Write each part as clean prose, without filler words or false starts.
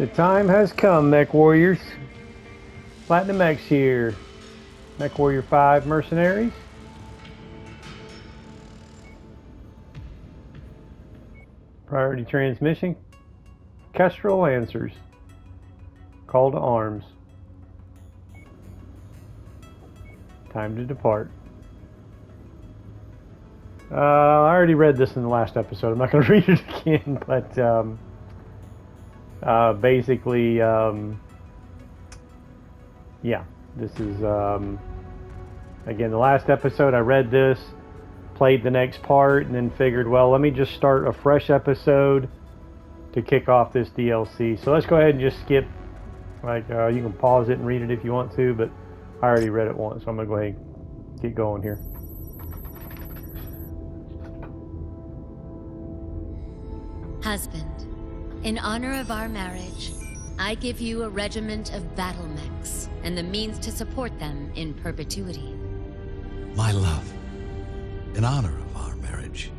The time has come, Mech Warriors. Platinum X here. MechWarrior 5 Mercenaries. Priority transmission. Kestrel answers. Call to arms. Time to depart. I already read this in the last episode. I'm not going to read it again, but basically, yeah, this is, again, the last episode I read this, played the next part, and then figured, well, let me just start a fresh episode to kick off this DLC. So let's go ahead and just skip, like, you can pause it and read it if you want to, but I already read it once, so I'm going to go ahead and get going here. Husband, in honor of our marriage, I give you a regiment of battle mechs and the means to support them in perpetuity. My love, in honor of our marriage,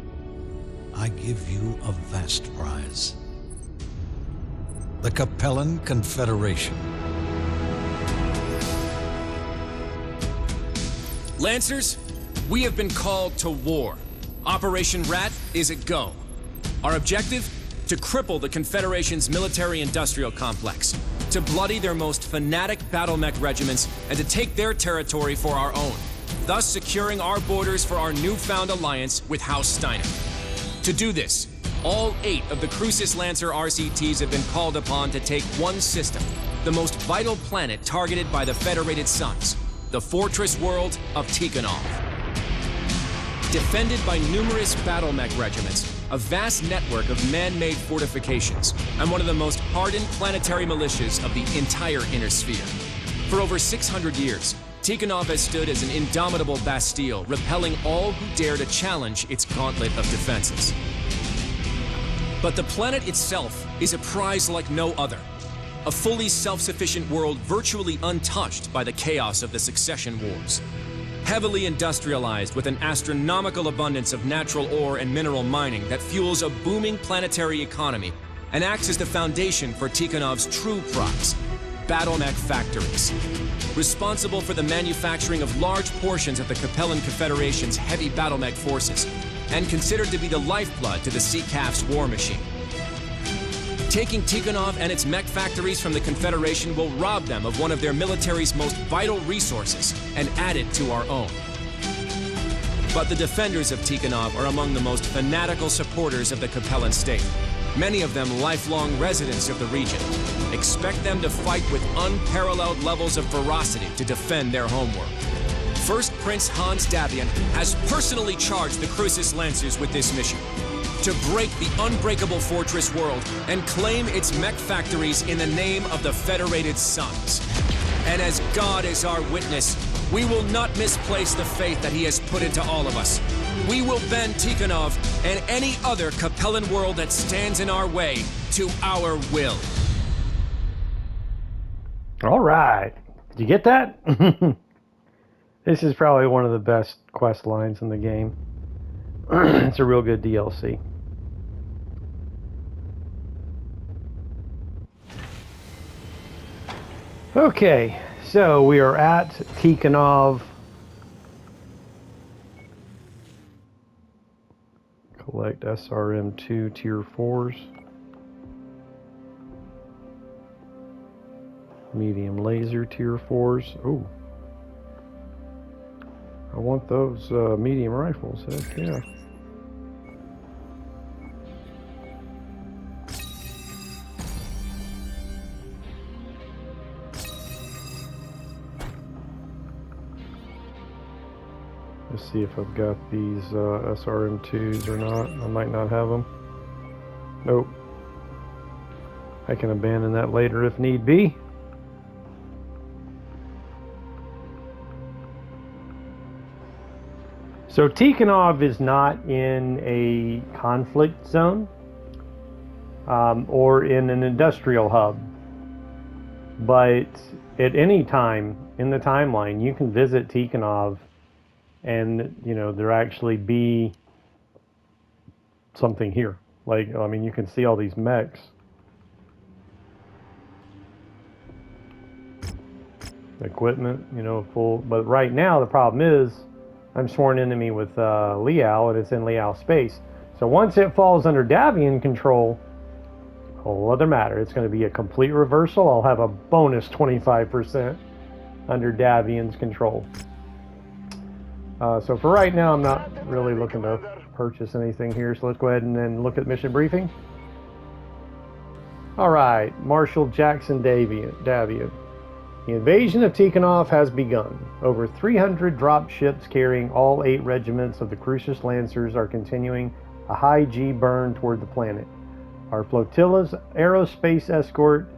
I give you a vast prize. The Capellan Confederation. Lancers, we have been called to war. Operation R.A.T is a go. Our objective? To cripple the Confederation's military-industrial complex, to bloody their most fanatic battle mech regiments, and to take their territory for our own, thus securing our borders for our newfound alliance with House Steiner. To do this, all 8 of the Crucis Lancer RCTs have been called upon to take one system, the most vital planet targeted by the Federated Suns, the fortress world of Tikonov. Defended by numerous battle mech regiments, a vast network of man-made fortifications, and one of the most hardened planetary militias of the entire Inner Sphere. For over 600 years, Tikonov has stood as an indomitable bastille, repelling all who dare to challenge its gauntlet of defenses. But the planet itself is a prize like no other. A fully self-sufficient world virtually untouched by the chaos of the succession wars. Heavily industrialized with an astronomical abundance of natural ore and mineral mining that fuels a booming planetary economy and acts as the foundation for Tikonov's true prize, battle mech factories. Responsible for the manufacturing of large portions of the Capellan Confederation's heavy battle mech forces, and considered to be the lifeblood to the CCAF's war machine. Taking Tikonov and its mech factories from the Confederation will rob them of one of their military's most vital resources and add it to our own. But the defenders of Tikonov are among the most fanatical supporters of the Capellan state, many of them lifelong residents of the region. Expect them to fight with unparalleled levels of ferocity to defend their homeworld. First Prince Hans Davian has personally charged the Crucis Lancers with this mission: to break the unbreakable fortress world and claim its mech factories in the name of the Federated Suns. And as God is our witness, we will not misplace the faith that he has put into all of us. We will bend Tikonov and any other Capellan world that stands in our way to our will. All right. Did you get that? This is probably one of the best quest lines in the game. It's a real good DLC. Okay, so we are at Tikonov. Collect SRM2 Tier 4s. Medium laser Tier 4s. Oh, I want those medium rifles. Heck yeah. Let's see if I've got these SRM2s or not. I might not have them. Nope. I can abandon that later if need be. So Tikonov is not in a conflict zone or in an industrial hub. But at any time in the timeline, you can visit Tikonov and, you know, there actually be something here. Like, I mean, you can see all these mechs. equipment, you know, full. But right now the problem is I'm sworn enemy with Liao, and it's in Liao space. So once it falls under Davian control, whole other matter. It's going to be a complete reversal. I'll have a bonus 25% under Davian's control. So for right now, I'm not really looking to purchase anything here. So let's go ahead and then look at mission briefing. All right, Marshal Jackson Davian. The invasion of Tikonov has begun. Over 300 drop ships carrying all 8 regiments of the Crucis Lancers are continuing a high G burn toward the planet. Our flotilla's aerospace escort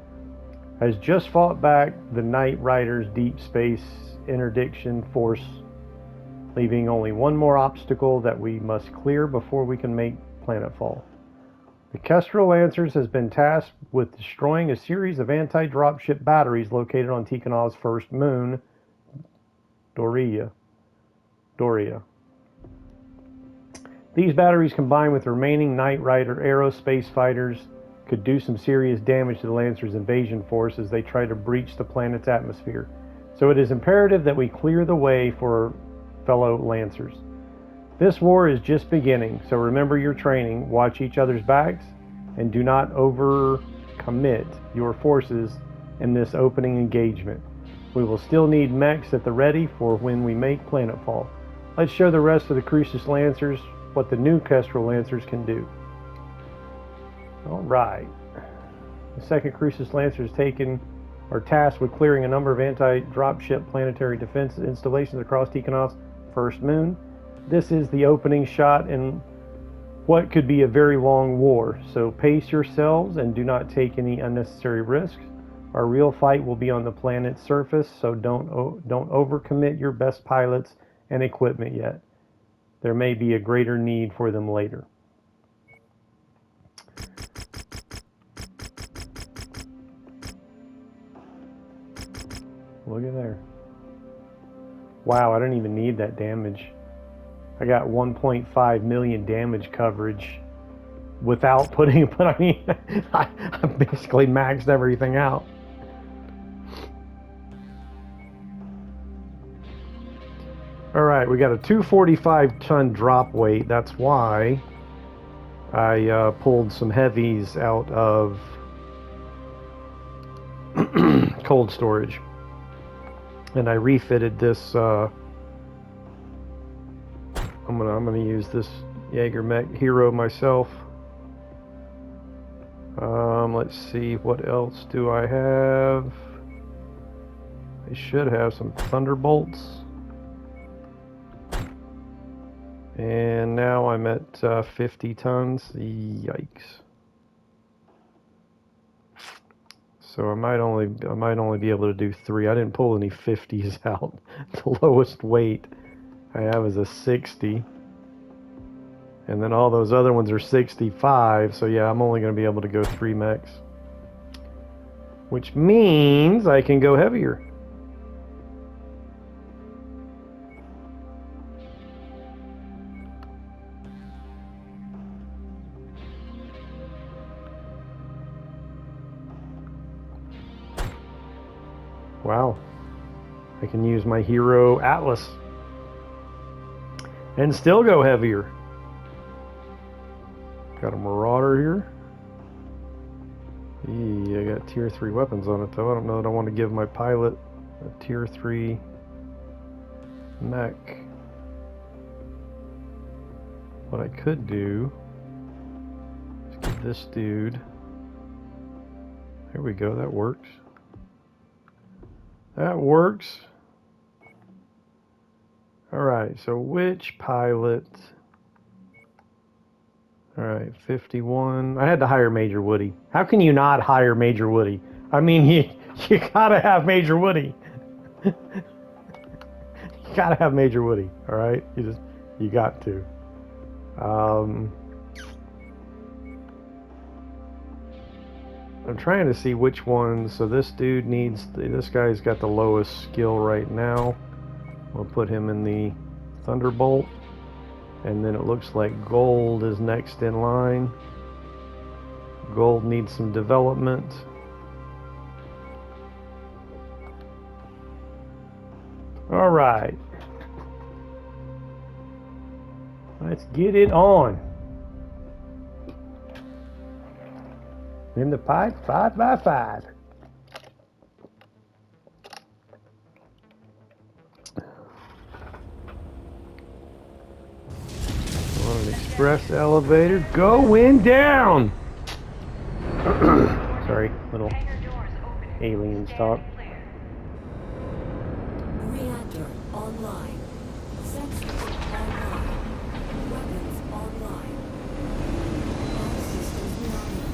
has just fought back the Knight Rider's deep space interdiction force, leaving only one more obstacle that we must clear before we can make planetfall. The Kestrel Lancers has been tasked with destroying a series of anti-dropship batteries located on Tikonov's first moon, Doria. These batteries, combined with the remaining Knight Rider aerospace fighters, could do some serious damage to the Lancers' invasion force as they try to breach the planet's atmosphere. So it is imperative that we clear the way for fellow Lancers. This war is just beginning, so remember your training, watch each other's backs, and do not overcommit your forces in this opening engagement. We will still need mechs at the ready for when we make planetfall. Let's show the rest of the Crucis Lancers what the new Kestrel Lancers can do. Alright. The second Crucis Lancers are tasked with clearing a number of anti-dropship planetary defense installations across Tikonov's first moon. This is the opening shot in what could be a very long war, so pace yourselves and do not take any unnecessary risks. Our real fight will be on the planet's surface, so don't overcommit your best pilots and equipment yet. There may be a greater need for them later. Look at there. Wow, I don't even need that damage. I got 1.5 million damage coverage without putting, but I mean, I basically maxed everything out. Alright, we got a 245 ton drop weight. That's why I pulled some heavies out of cold storage. And I refitted this, I'm gonna use this Jaeger Mech Hero myself. Let's see, what else do I have? I should have some Thunderbolts. And now I'm at 50 tons. Yikes. So I might only be able to do 3. I didn't pull any 50s out. The lowest weight I have is a 60. And then all those other ones are 65. So yeah, I'm only going to be able to go 3 mechs. Which means I can go heavier. Wow. I can use my hero Atlas and still go heavier. Got a Marauder here. I got tier 3 weapons on it though. I don't know that I want to give my pilot a tier 3 mech. What I could do is give this dude. There we go, that works. That works. Alright, so which pilot? Alright, 51. I had to hire Major Woody. How can you not hire Major Woody? I mean, you gotta have Major Woody. You gotta have Major Woody, alright? You got to. I'm trying to see which one. So this dude needs, this guy's got the lowest skill right now. We'll put him in the Thunderbolt. And then it looks like Gold is next in line. Gold needs some development. All right. Let's get it on. In the pipe, 5x5. On an express elevator, going down. Sorry, little aliens talk. Reactor online. Sensors online. Weapons online. All systems nominal.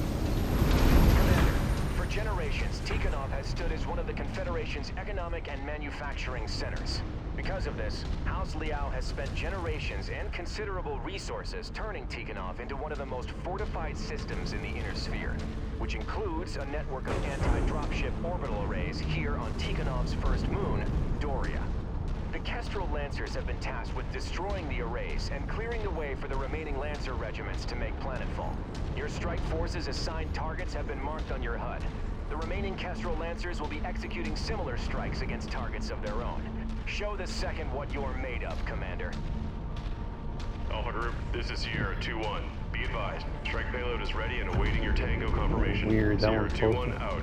Commander, for generations, Tikonov has stood as one of the Confederation's economic and manufacturing centers. Because of this, House Liao has spent generations and considerable resources turning Tikonov into one of the most fortified systems in the Inner Sphere, which includes a network of anti-dropship orbital arrays here on Tikonov's first moon, Doria. The Kestrel Lancers have been tasked with destroying the arrays and clearing the way for the remaining Lancer regiments to make planetfall. Your strike forces' assigned targets have been marked on your HUD. The remaining Kestrel Lancers will be executing similar strikes against targets of their own. Show the second what you're made of, Commander. Alpha Group, this is Sierra 2-1. Be advised, strike payload is ready and awaiting your Tango confirmation. Weird, that Sierra one's 2-1 out.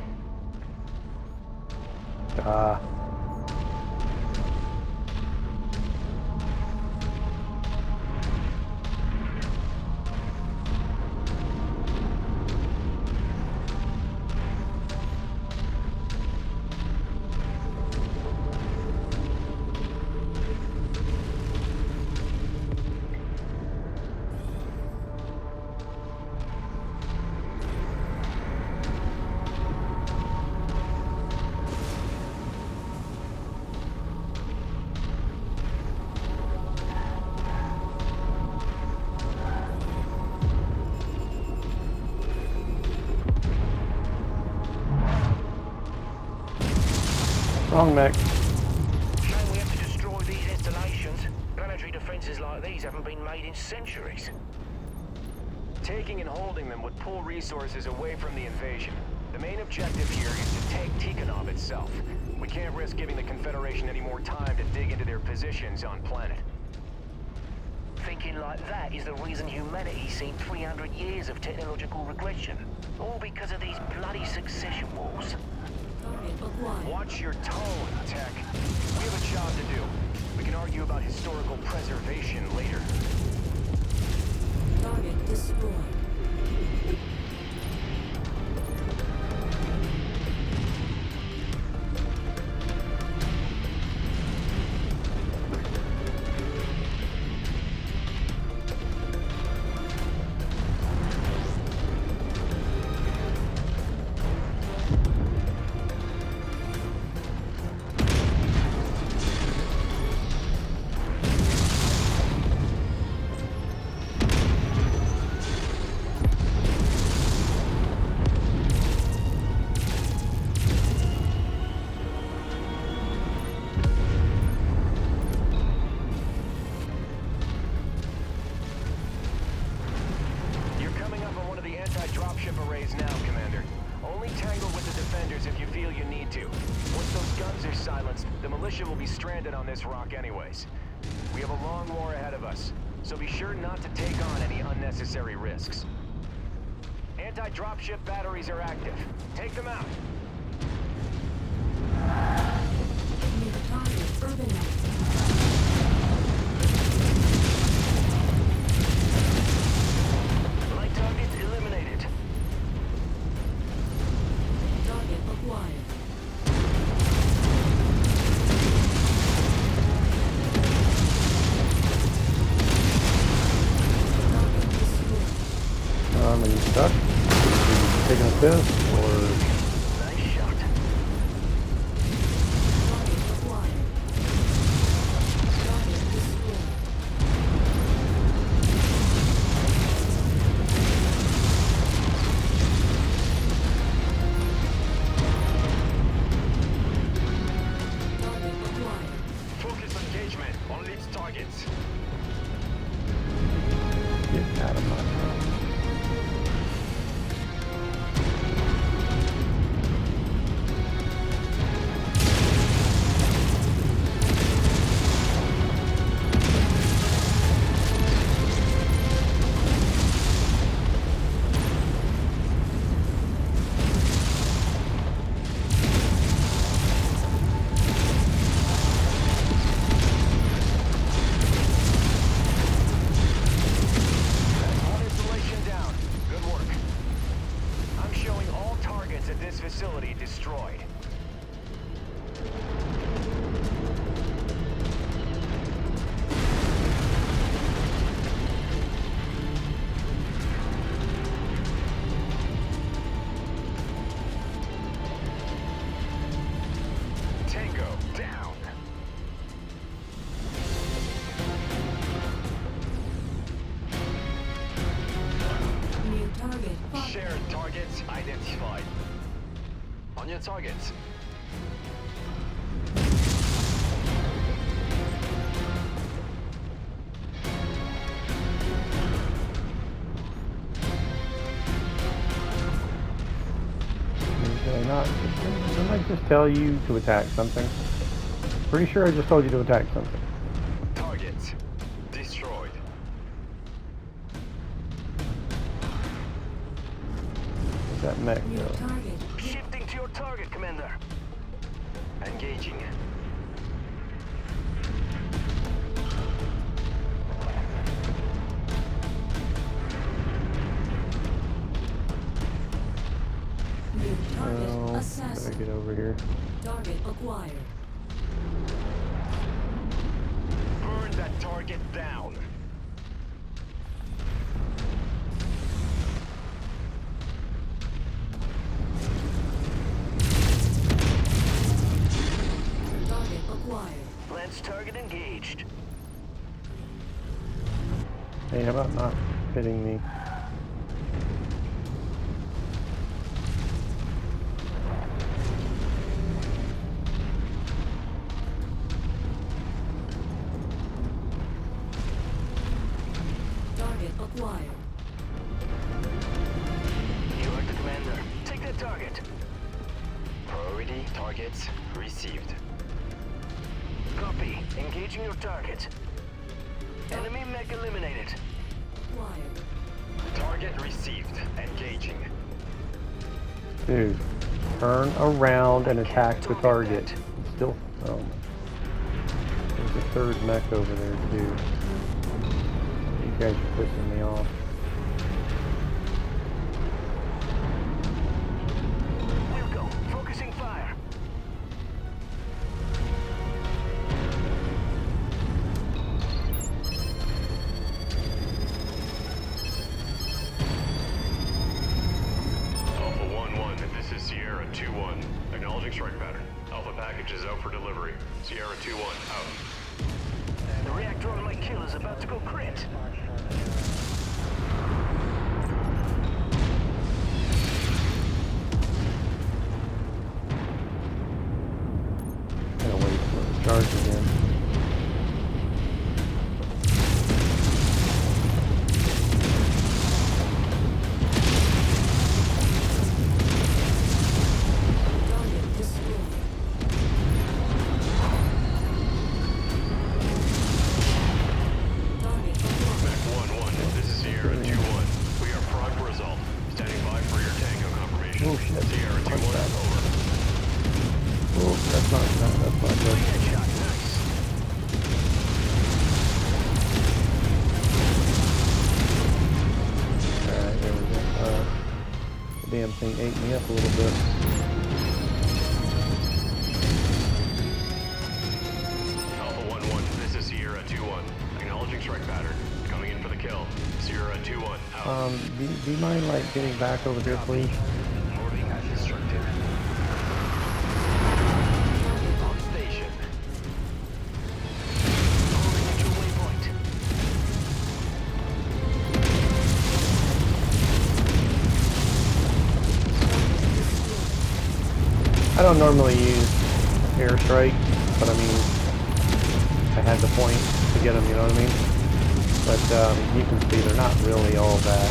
Wrong mech. Shame we have to destroy these installations. Planetary defenses like these haven't been made in centuries. Taking and holding them would pull resources away from the invasion. The main objective here is to take Tikonov itself. We can't risk giving the Confederation any more time to dig into their positions on planet. Thinking like that is the reason humanity's seen 300 years of technological regression. All because of these bloody succession wars. Target acquired. Watch your tone, Tech. We have a job to do. We can argue about historical preservation later. Target destroyed. Will be stranded on this rock anyways. We have a long war ahead of us, so be sure not to take on any unnecessary risks. Anti-dropship batteries are active. Take them out. New target urbanized. Light targets eliminated. Target acquired. Are you stuck? Are you taking a piss, or... Nice shot. Target acquired. Target destroyed. Target acquired. Focus engagement on lead targets. Get out of my this facility destroyed. Tango down. New target. Shared targets identified. On your targets. Did I not? Didn't I just tell you to attack something? Pretty sure I just told you to attack something. Targets destroyed. Where's that mech New go? target. Shifting to your target, Commander. Engaging. New target. Oh, better Assassin. get over here. Target acquired. Burn that target down. Target acquired. Lance target engaged. Hey, how about not hitting me? Target acquired. You are the commander. Take that target. Priority targets received. Copy. Engaging your target. Enemy mech eliminated. Acquired. Target received. Engaging. Dude, turn around and attack the target. Still, oh my. There's a third mech over there too. You guys are pissing me off. We'll go. Focusing fire. Alpha 1-1, this is Sierra 2-1. Acknowledging strike pattern. Alpha package is out for delivery. Sierra 2-1, out. The reactor on my kill is about to go crit. Gotta wait for it to charge again. Target destroyed. Target acquired. Mech 1-1, this is Sierra 2-1. We are primed for assault. Standing by for your tango confirmation. Oh shit. Sierra Punch 2-1, that. over. Oh, that's not good. Headshot. Nice. Alright, there we go. The damn thing ate me up a little bit. Alpha 1-1, this is Sierra 2-1. Acknowledging strike pattern. Coming in for the kill. Sierra 2-1, out. Do you mind, like, getting back over here, please? Moving as instructed. On station. Moving at your waypoint. I don't normally use airstrike, but I mean, I had the point to get them, you know what I mean? But you can see they're not really all that.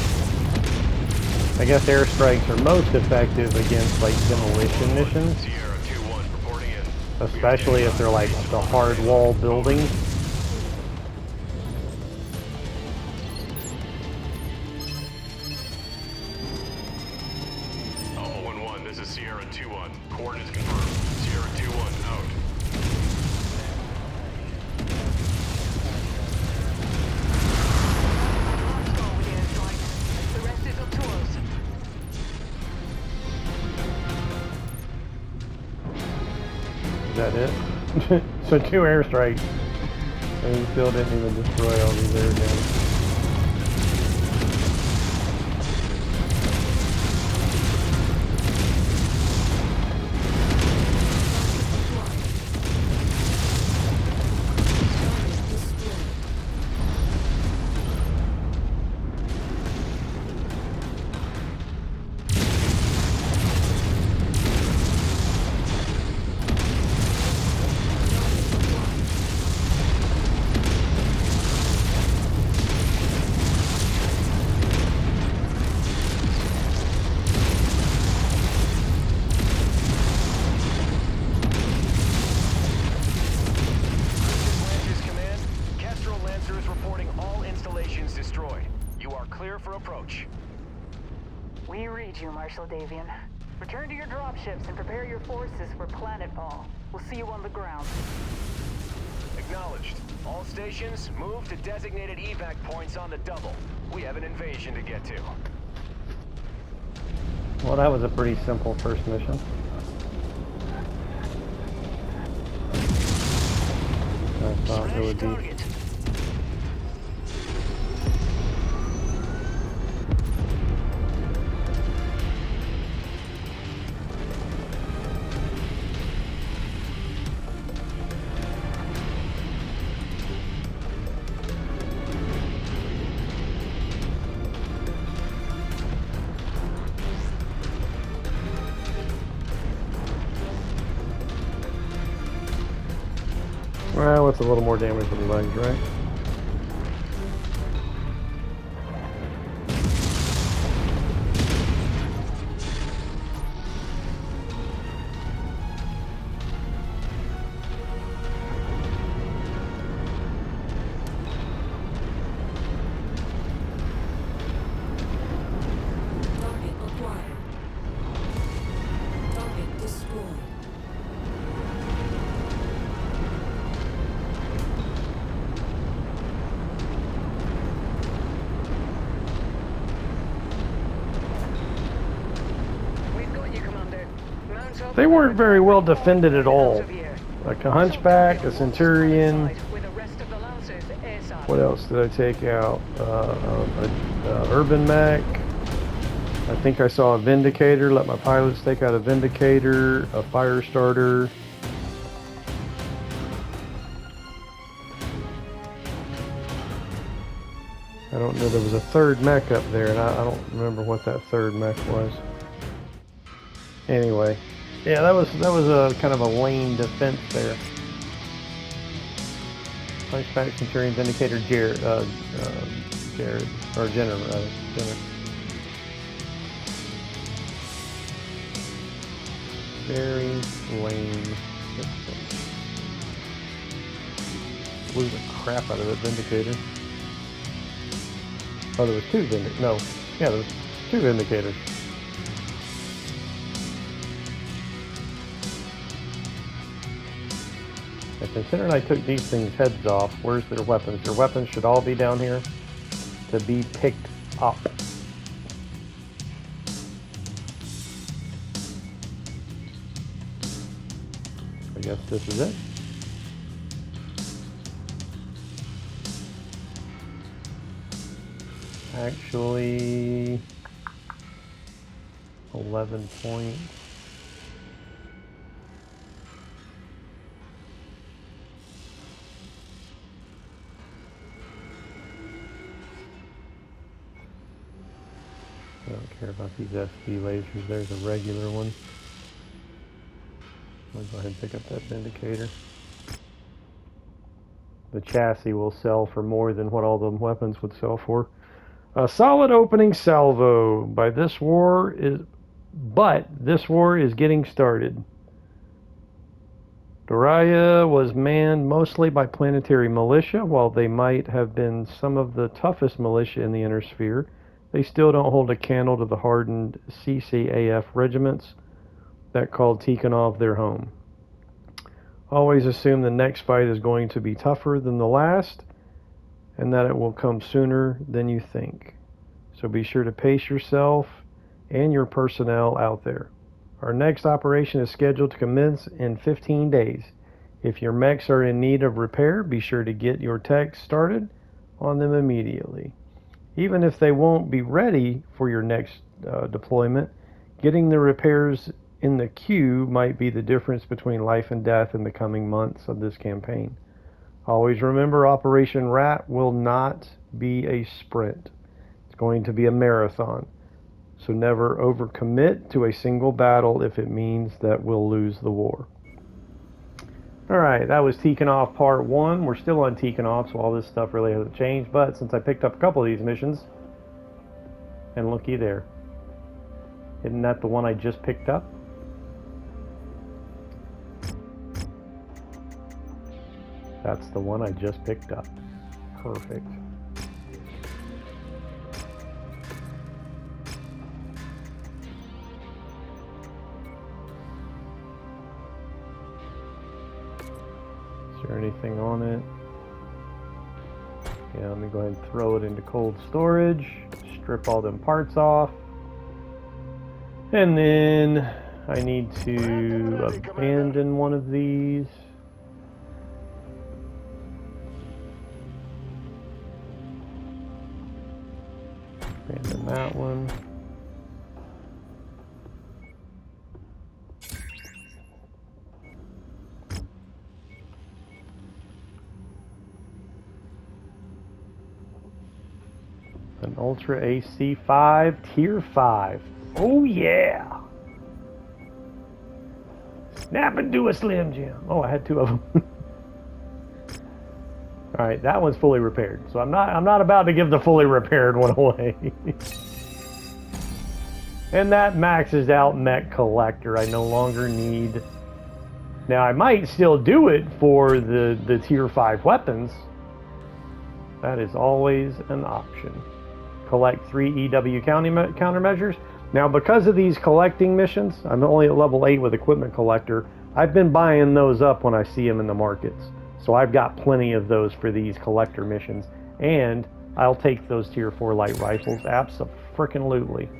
I guess airstrikes are most effective against like demolition missions, Sierra 2-1, reporting in. especially if they're like the hard wall buildings. Alpha 1-1, this is Sierra 2-1. Coordinates confirmed. Sierra 2-1, out. Let's go with the airstrike. The rest is up to us. that it? So 2 airstrikes. And we still didn't even destroy all these air guns. Lancers Command, Kestrel Lancer is reporting all installations destroyed. You are clear for approach. We read you, Marshal Davian. Return to your dropships and prepare your forces for planetfall. We'll see you on the ground. Acknowledged. All stations, move to designated evac points on the double. We have an invasion to get to. Well, that was a pretty simple first mission. I thought it would be. Target. Well, it's a little more damage to the legs, right? Target acquired. Target destroyed. We've got you, Commander. Mount up. They weren't very well defended at all. Like a hunchback, a centurion. With the rest of the Lancers ASAP. What else did I take out? Urban mech. I think I saw a Vindicator. Let my pilots take out a Vindicator, a fire starter. I don't know. There was a third mech up there, and I don't remember what that third mech was. Anyway, yeah, that was a kind of a lame defense there. Hunchback, Centurion, Vindicator, Jared, or Jenner, Jenner. Very lame defense. Blew the crap out of that Vindicator. Oh, there was 2 Vindicators. No, yeah, there was 2 Vindicators. And considering I took these things' heads off, where's their weapons? Their weapons should all be down here to be picked up. I guess this is it. Actually, 11 points. I don't care about these SD lasers. There's a regular one. I'll go ahead and pick up that Vindicator. The chassis will sell for more than what all the weapons would sell for. A solid opening salvo. But this war is getting started. Doraya was manned mostly by planetary militia. While they might have been some of the toughest militia in the inner sphere, they still don't hold a candle to the hardened CCAF regiments that called Tikonov their home. Always assume the next fight is going to be tougher than the last, and that it will come sooner than you think. So be sure to pace yourself and your personnel out there. Our next operation is scheduled to commence in 15 days. If your mechs are in need of repair, be sure to get your techs started on them immediately. Even if they won't be ready for your next deployment, getting the repairs in the queue might be the difference between life and death in the coming months of this campaign. Always remember, Operation R.A.T will not be a sprint. It's going to be a marathon. So never overcommit to a single battle if it means that we'll lose the war. Alright, that was Tikonov Part 1. We're still on Tikonov, so all this stuff really hasn't changed. But since I picked up a couple of these missions, and looky there. Isn't that the one I just picked up? That's the one I just picked up. Perfect. Is there anything on it? Yeah, let me go ahead and throw it into cold storage. Strip all them parts off. And then I need to abandon one of these. Abandon that one. An Ultra AC5, Tier 5. Oh yeah! Snap into a Slim Jim. Oh, I had two of them. All right, that one's fully repaired. So I'm not about to give the fully repaired one away. And that maxes out Mech Collector. I no longer need. Now I might still do it for the Tier 5 weapons. That is always an option. Collect 3 EW countermeasures. Now, because of these collecting missions, I'm only at level 8 with Equipment Collector. I've been buying those up when I see them in the markets. So I've got plenty of those for these collector missions. And I'll take those Tier 4 light rifles. Abso-frickin-lutely.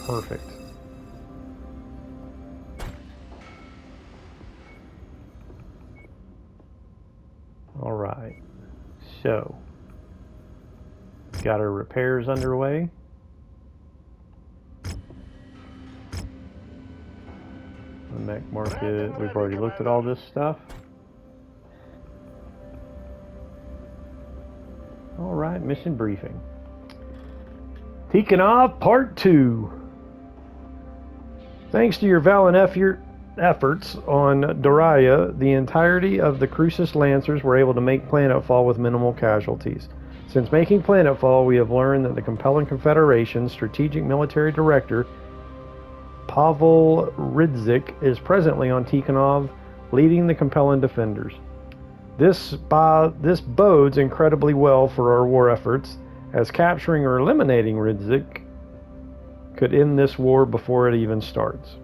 Perfect. All right. So, got our repairs underway. The mech market, we've already looked at all this stuff. All right, mission briefing. Tikonov Part 2. Thanks to your valiant efforts on Daria, the entirety of the Crucis Lancers were able to make planetfall with minimal casualties. Since making planetfall, we have learned that the compelling Confederation's strategic military director, Pavel Ridzik, is presently on Tikonov, leading the Capellan defenders. This bodes incredibly well for our war efforts, as capturing or eliminating Ridzik could end this war before it even starts.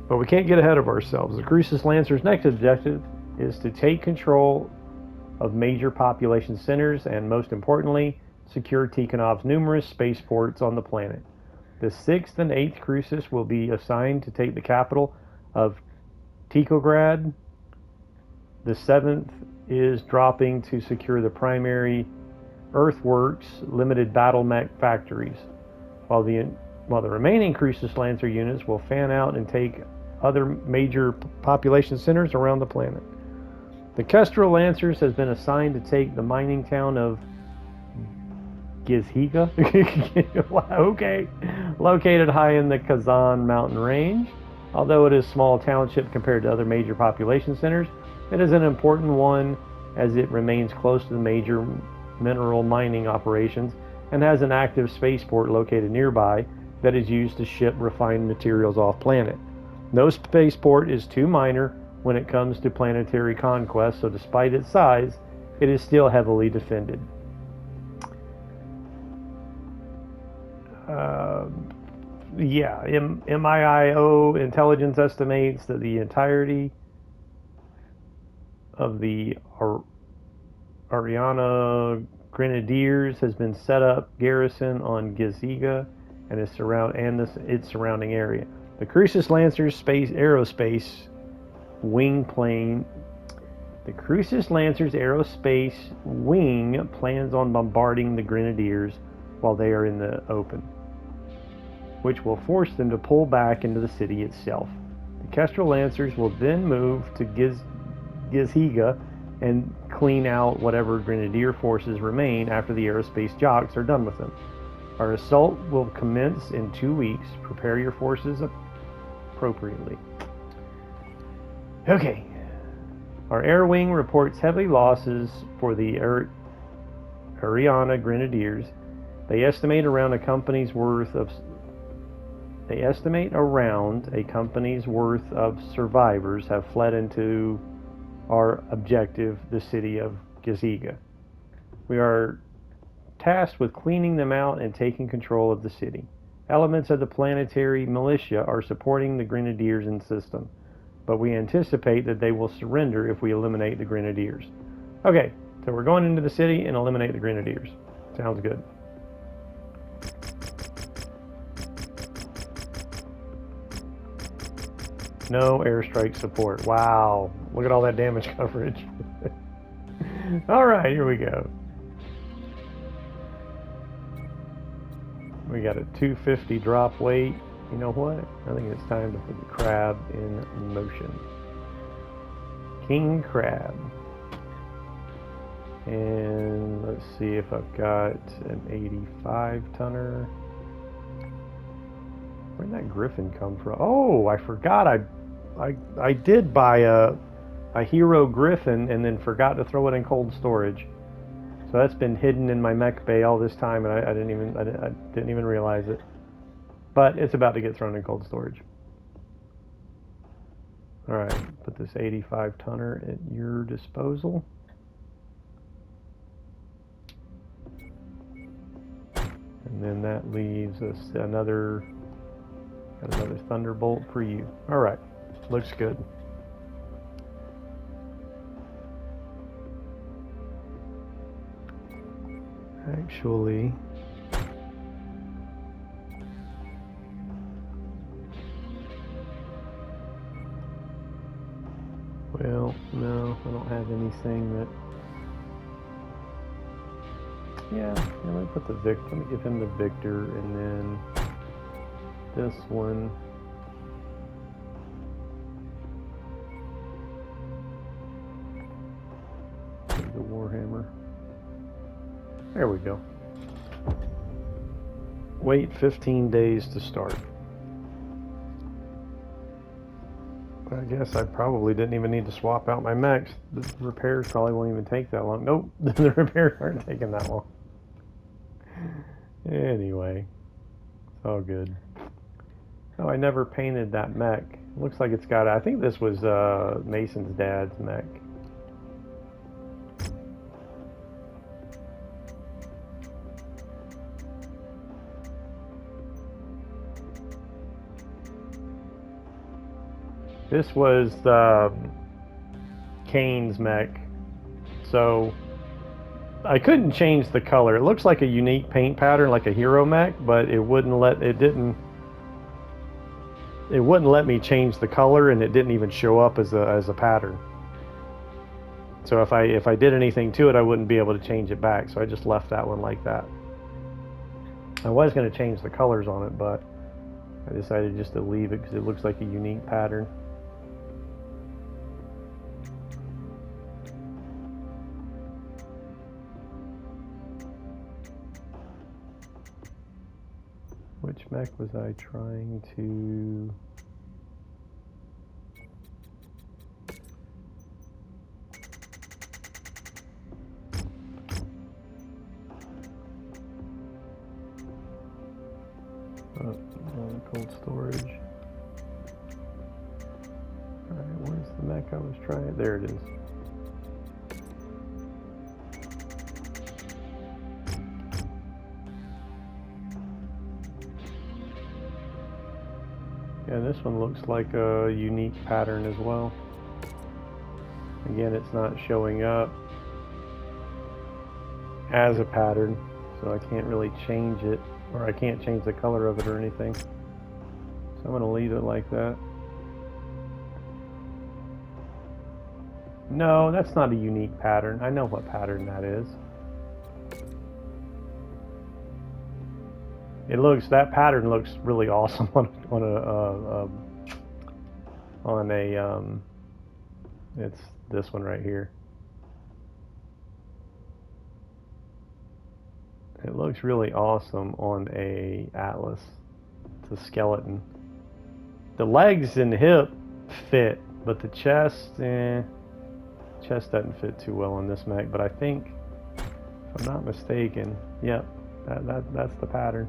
But we can't get ahead of ourselves. The Crucis Lancers' next objective is to take control of major population centers and, most importantly, secure Tikonov's numerous spaceports on the planet. The 6th and 8th Crucis will be assigned to take the capital of Tikograd. The 7th is dropping to secure the primary earthworks limited battle mech factories, while the remaining Crucis Lancer units will fan out and take other major population centers around the planet. The Kestrel Lancers has been assigned to take the mining town of Gizhiga, okay, located high in the Kazan mountain range. Although it is a small township compared to other major population centers, it is an important one as it remains close to the major mineral mining operations and has an active spaceport located nearby that is used to ship refined materials off planet. No spaceport is too minor when it comes to planetary conquest, so despite its size, it is still heavily defended. MIIO intelligence estimates that the entirety of the Ariana Grenadiers has been set up garrison on Gizhiga and its surrounding area. The Crucis Lancers aerospace wing plane. The Crucis Lancers aerospace wing plans on bombarding the Grenadiers while they are in the open, which will force them to pull back into the city itself. The Kestrel Lancers will then move to Gizhiga and clean out whatever Grenadier forces remain after the aerospace jocks are done with them. Our assault will commence in 2 weeks. Prepare your forces appropriately. Okay. Our air wing reports heavy losses for the Ariana Grenadiers. They estimate around a company's worth of survivors have fled into our objective, the city of Gizhiga. We are tasked with cleaning them out and taking control of the city. Elements of the planetary militia are supporting the Grenadiers in system, but we anticipate that they will surrender if we eliminate the Grenadiers. Okay, so we're going into the city and eliminate the Grenadiers. Sounds good. No airstrike support. Wow, look at all that damage coverage. Alright, here we go. We got a 250 drop weight. You know what? I think it's time to put the crab in motion. King Crab. And let's see if I've got an 85 tonner. Where'd that Griffin come from? Oh, I forgot. I did buy a Hero Griffin and then forgot to throw it in cold storage. So that's been hidden in my mech bay all this time, and I didn't even realize it. But it's about to get thrown in cold storage. All right, put this 85 tonner at your disposal. And then that leaves us another Thunderbolt for you. All right, looks good. Actually, well, no, I don't have anything that. Yeah, let me put the Let me give him the Victor, and then this one. The Warhammer. There we go. Wait 15 days to start. I guess I probably didn't even need to swap out my mechs. The repairs probably won't even take that long. Nope, the repairs aren't taking that long. Anyway, it's all good. Oh, I never painted that mech. Looks like it's got, I think this was Mason's dad's mech. This was Kane's mech, so I couldn't change the color. It looks like a unique paint pattern, like a hero mech, but it wouldn't let me change the color, and it didn't even show up as a pattern. So if I did anything to it, I wouldn't be able to change it back. So I just left that one like that. I was going to change the colors on it, but I decided just to leave it because it looks like a unique pattern. Which mech was I trying to... cold storage. Alright, where's the mech I was trying? There it is. Yeah, this one looks like a unique pattern as well. Again, it's not showing up as a pattern, so I can't really change it Or I can't change the color of it or anything. So I'm going to leave it like that. No, that's not a unique pattern. I know what pattern that is. That pattern looks really awesome on a it's this one right here. It looks really awesome on a Atlas. It's a skeleton. The legs and hip fit, but the chest, chest doesn't fit too well on this mech. But I think, if I'm not mistaken, yep, that's the pattern.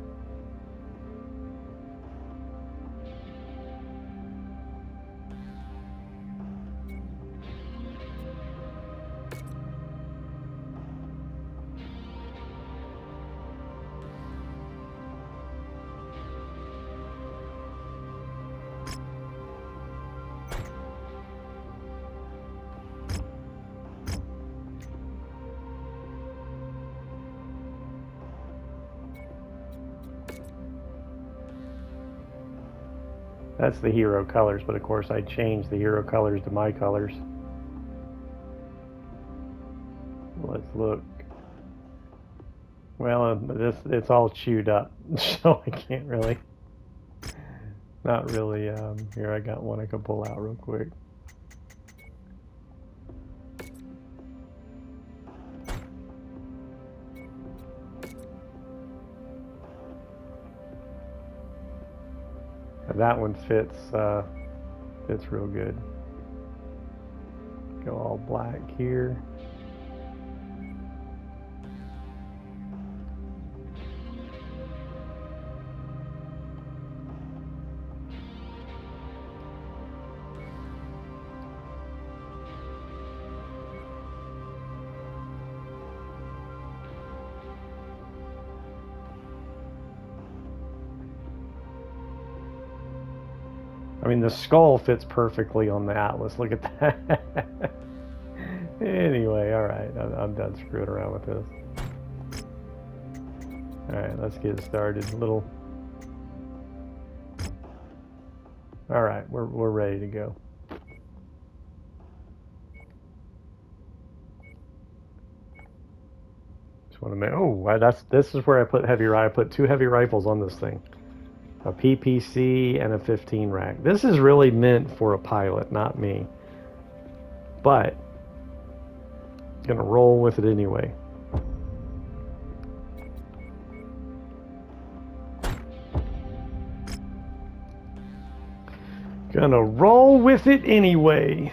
That's the hero colors, but of course I changed the hero colors to my colors. Let's look. Well, it's all chewed up, so I can't really. Not really. Here, I got one I can pull out real quick. That one fits real good. Go all black here. I mean, the skull fits perfectly on the Atlas. Look at that. Anyway, alright. I'm done screwing around with this. Alright, let's get started. Alright, we're ready to go. Just want to make... Oh, this is where I put I put 2 heavy rifles on this thing. A PPC and a 15 rack. This is really meant for a pilot, not me. But gonna roll with it anyway. Gonna roll with it anyway.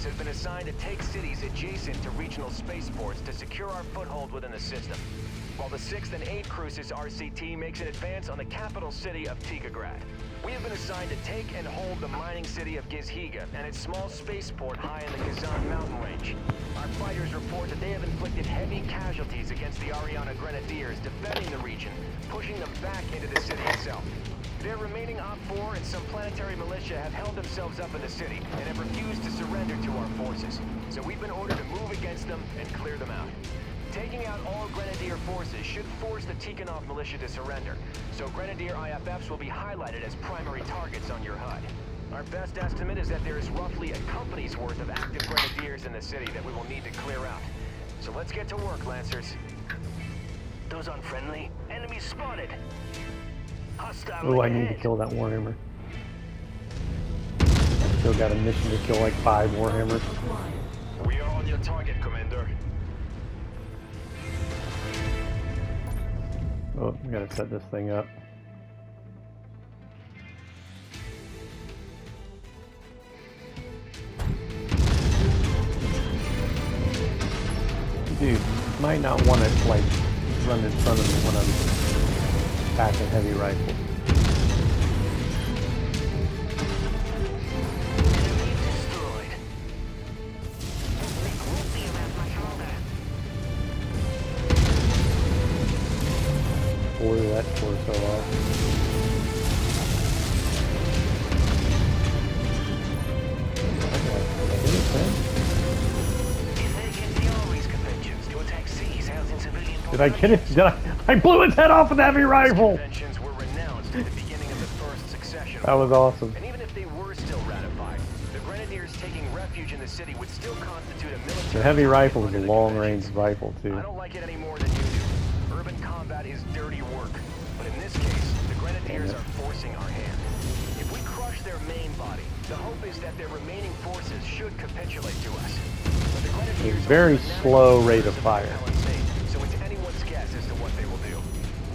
has been assigned to take cities adjacent to regional spaceports to secure our foothold within the system, while the 6th and 8th Crucis RCT makes an advance on the capital city of Tikonov. We have been assigned to take and hold the mining city of Gizhiga and its small spaceport high in the Kazan mountain range. Our fighters report that they have inflicted heavy casualties against the Ariana Grenadiers defending the region, pushing them back into the city itself. Their remaining Op-4 and some planetary militia have held themselves up in the city and have refused to surrender to our forces. So we've been ordered to move against them and clear them out. Taking out all Grenadier forces should force the Tikonov militia to surrender, so Grenadier IFFs will be highlighted as primary targets on your HUD. Our best estimate is that there is roughly a company's worth of active Grenadiers in the city that we will need to clear out. So let's get to work, Lancers. Those unfriendly. Enemy spotted. Hostile. Oh, I need to kill that Warhammer. Still got a mission to kill like 5 Warhammers. We are on your target, Commander. Oh, we gotta set this thing up. Dude, you might not want to like run in front of me when I'm packing heavy rifles. Enemy destroyed. Mech won't be around much longer. Blew that torso off. Did I get it? Did I blew its head off with a heavy rifle! Conventions were renounced at the beginning of the first succession. That was awesome. And even if they were still ratified, the Grenadiers taking refuge in the city would still constitute a military... The heavy rifle is a under the long-range conventions. rifle, too. I don't like it any more than you do. Urban combat is dirty work. But in this case, the Grenadiers are forcing our hand. If we crush their main body, the hope is that their remaining forces should capitulate to us. But the Grenadiers It's very are slow rate of fire. So it's anyone's guess as to what they will do.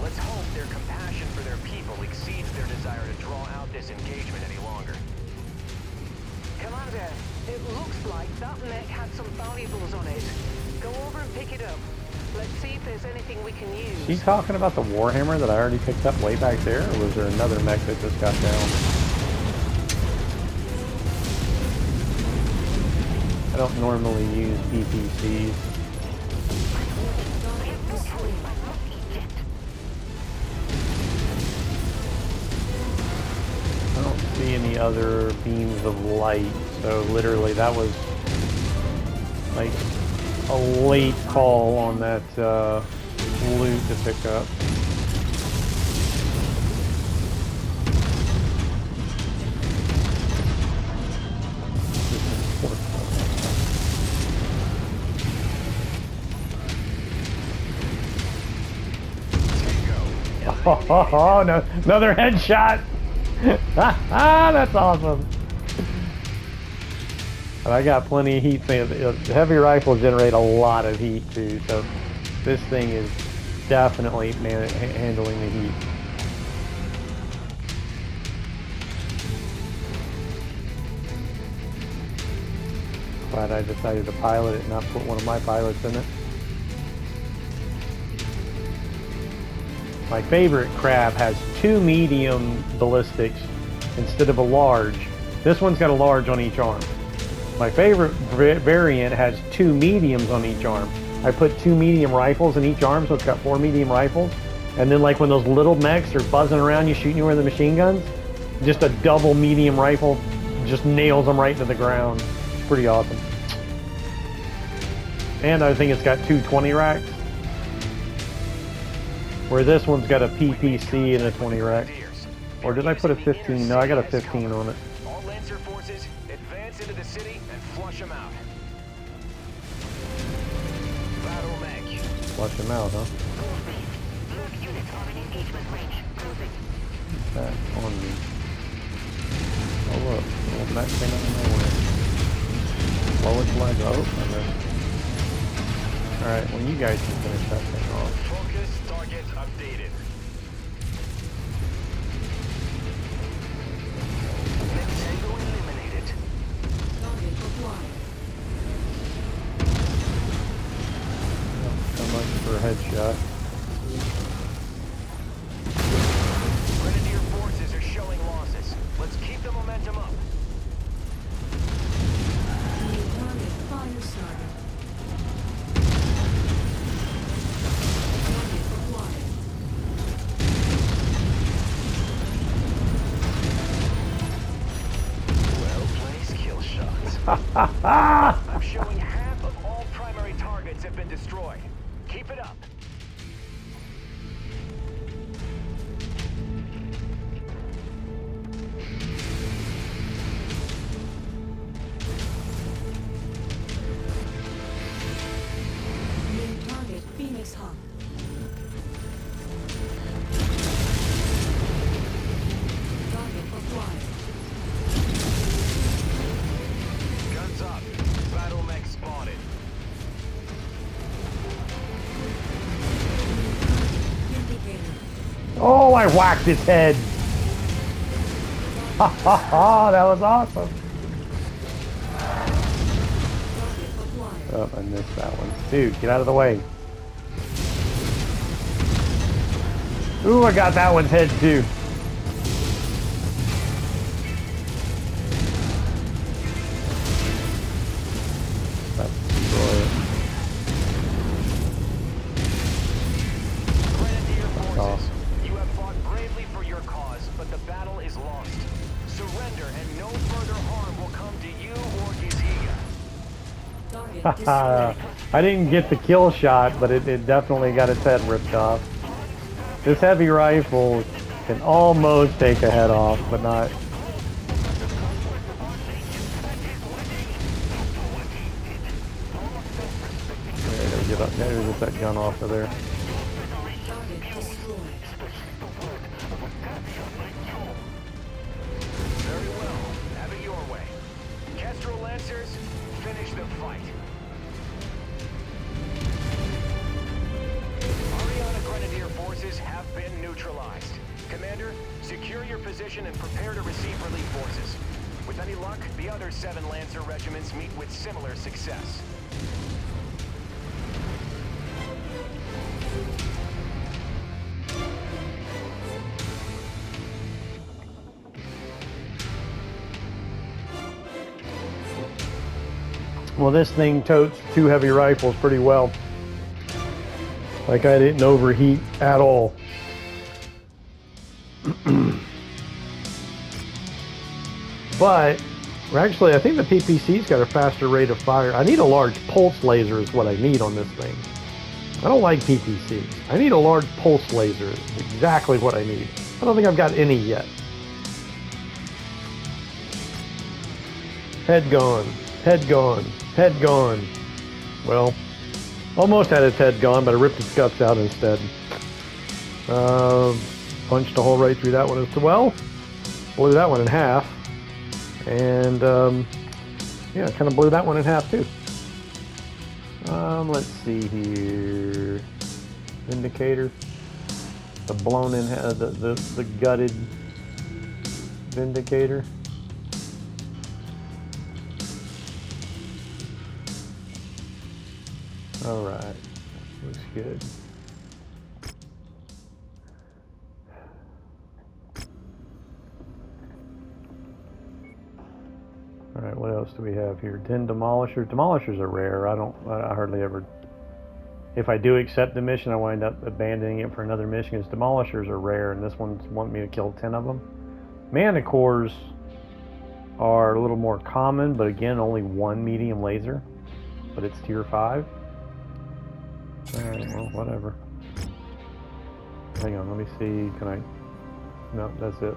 Let's hope their compassion for their people exceeds their desire to draw out this engagement any longer. Commander, it looks like that mech had some valuables on it. Go over and pick it up. Let's see if there's anything we can use. Is he talking about the Warhammer that I already picked up way back there, or was there another mech that just got down? I don't normally use PPCs. I don't see any other beams of light, so literally that was like a late call on that loot to pick up. Oh, no, another headshot! That's awesome. And I got plenty of heat. The heavy rifles generate a lot of heat too, so this thing is definitely handling the heat. Glad I decided to pilot it and not put one of my pilots in it. My favorite crab has 2 medium ballistics instead of a large. This one's got a large on each arm. My favorite variant has 2 mediums on each arm. I put 2 medium rifles in each arm, so it's got 4 medium rifles. And then like when those little mechs are buzzing around you, shooting you with the machine guns, just a double medium rifle just nails them right to the ground. It's pretty awesome. And I think it's got 2 20 racks. Where this one's got a PPC and a 20 rack. Or did I put a 15? No, I got a 15 on it. All Lancer forces, advance into the city and flush them out. Battle mech. Flush them out, huh? That on me. Oh look, little mech came out of nowhere. Blow its leg. Oh, I missed. Alright, well you guys can finish that thing off. Focus target updated. Tango eliminated. Target acquired. So much for a headshot. Grenadier forces are showing losses. Let's keep the momentum up. New target fire started. Target acquired. Well placed kill shots. I'm showing half of all primary targets have been destroyed. Keep it up. New target Phoenix Hub. Target acquired. Guns up. Battle mech spotted. Indicator. Oh, I whacked its head! Ha ha ha, that was awesome! Target acquired. Oh, I missed that one. Dude, get out of the way. Ooh, I got that one's head too. Let's destroy it. Grenadier Fuck forces, off. you have fought bravely for your cause, but the battle is lost. Surrender and no further harm will come to you or Giziga. Target Haha. destroyed. I didn't get the kill shot, but it definitely got its head ripped off. This heavy rifle can almost take a head off, but not. Yeah, I gotta get up. Gotta get that gun off of there. Target destroyed. Very well. Have it your way. Kestrel Lancers, finish the fight. Ariana Grenadier forces have been neutralized. Commander, secure your position and prepare to receive relief forces. With any luck, the other 7 Lancer regiments meet with similar success. Well, this thing totes 2 heavy rifles pretty well. Like I didn't overheat at all. But actually, I think the PPC's got a faster rate of fire. I need a large pulse laser is what I need on this thing. I don't like PPCs. I need a large pulse laser. It's exactly what I need. I don't think I've got any yet. Head gone. Head gone. Head gone. Well, almost had its head gone, but I ripped its guts out instead. Punched a hole right through that one as well. Blew that one in half. And, yeah, kind of blew that one in half too. Let's see here. Vindicator. The blown in, the gutted Vindicator. All right, looks good. All right, what else do we have here? 10 demolishers. Demolishers are rare. I hardly ever, if I do accept the mission, I wind up abandoning it for another mission because demolishers are rare, and this one's wanting me to kill 10 of them. Manticores are a little more common, but again, only 1 medium laser, but it's tier 5. All right, well, whatever. Hang on, let me see. Can I? No, that's it.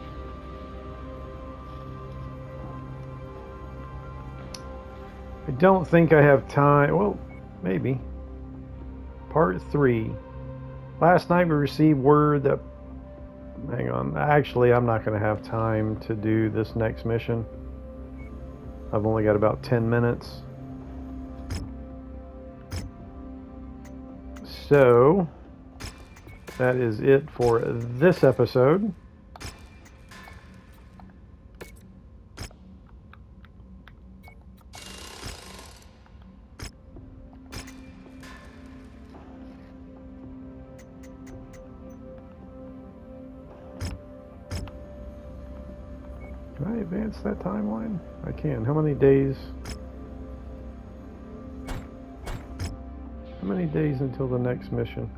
I don't think I have time. Well, maybe. Part 3. Last night we received word that. Hang on. Actually, I'm not going to have time to do this next mission. I've only got about 10 minutes. So, that is it for this episode. Can I advance that timeline? I can. How many days? How many days until the next mission?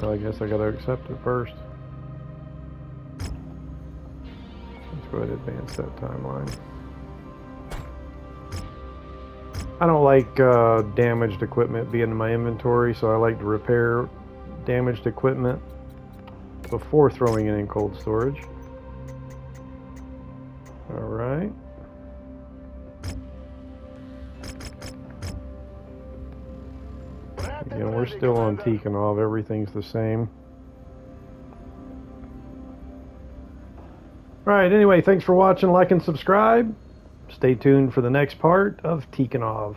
Well, I guess I gotta accept it first. Let's go ahead and advance that timeline. I don't like damaged equipment being in my inventory, so I like to repair damaged equipment before throwing it in cold storage. Alright. Again, we're still on Tikonov. Everything's the same. Alright, anyway, thanks for watching. Like and subscribe. Stay tuned for the next part of Tikonov.